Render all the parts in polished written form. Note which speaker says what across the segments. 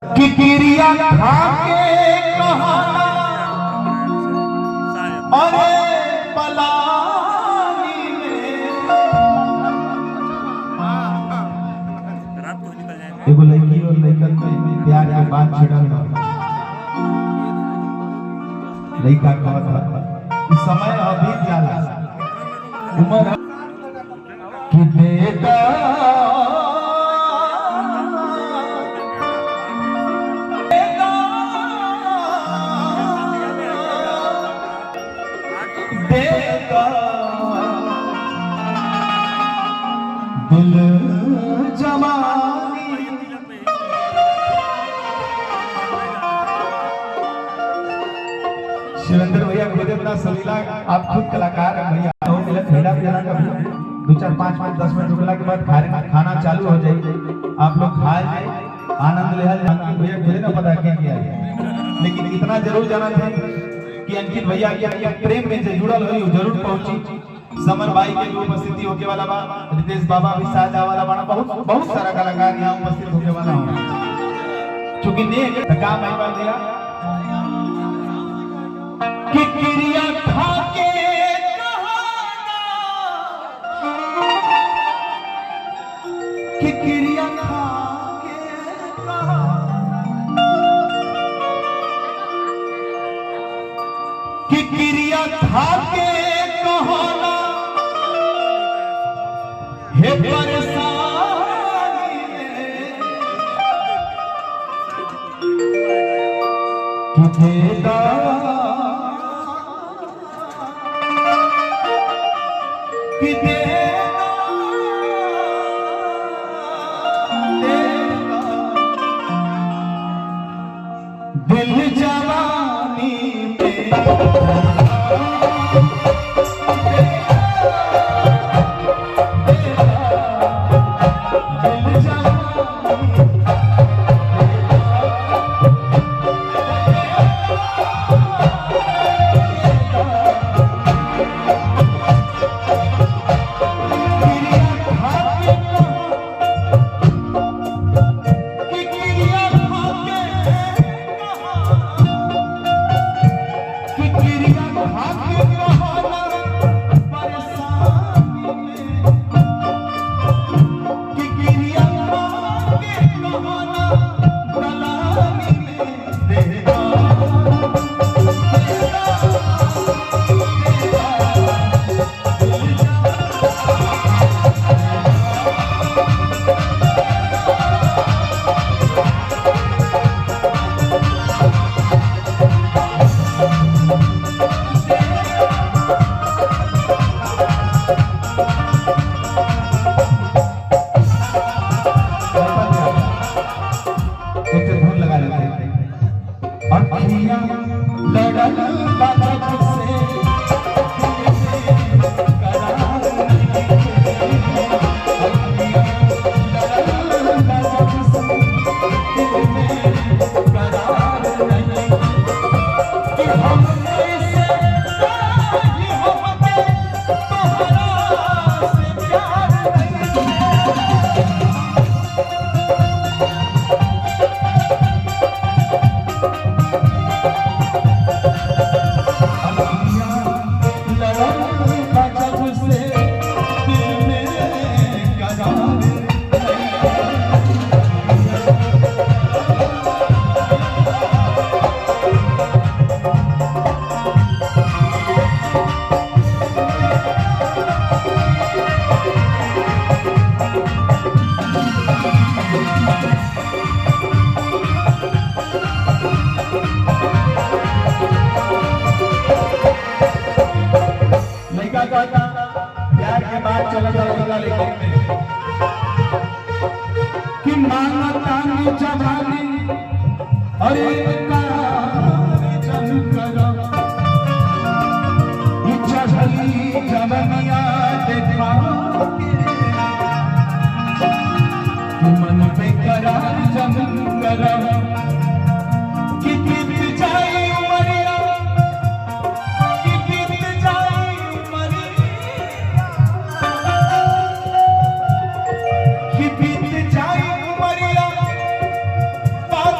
Speaker 1: कि क्रिया खाके कहाना अरे पलानी में एगो लड़की और लड़कन में प्यार के बात छिड़ल लड़का कहता कि समय अभी जाला उम्र कि बेटा दिल जवानी शिवेंद्र भैया गुरुदेव सलीला आप खुद कलाकार हैं भैया भेड़ा पिलाना का 2-4-5 10 मिनट रुकला के बाद खाना चालू हो जाए आप लोग खाए आनंद ले भैया मुझे ना पता क्या किया लेकिन इतना जरूर जाना था कि अंकित भैया के प्रेम में से जुड़ल हुई जरूर पहुंची समर भाई के भी उपस्थिति होके वाला बा रितेश बाबा भी साथ वाला बा बहुत सारा कलाकार यहाँ उपस्थित होके वाला हो क्योंकि नेक काम आई बात दिया कि क्रिया खाके कि क्रिया खाके कि क्रिया खाके कहाना हे परेशानी कि देदा कि देदा दिल जवानी में प्यार के बाद चला जाएगा कि मांगता जवानी अरे जवनिया देखा मन पे करार जमन करा कि बीत जाए उमरिया कि बीत जाए उमरिया कि बीत जाए उमरिया बात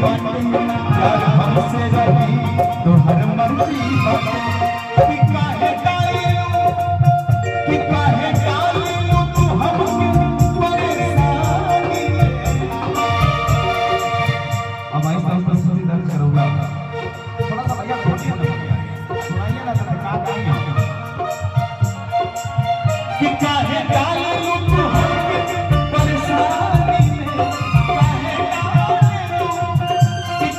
Speaker 1: बाटे यार हमसे रही तो हर मर्जी बाटे कि काहे डाले लो तू हमके परेशानी में। अब ऐसा तो सुनी दर्द करूंगा थोड़ा सा भैया सुनाइए ना तो का गाइए कि काहे डाले लो तू हमके परेशानी में,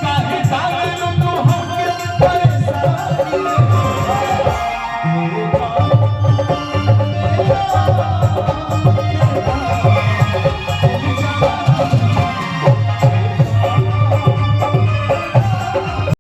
Speaker 1: काहे डाले लो तू हमके परेशानी में।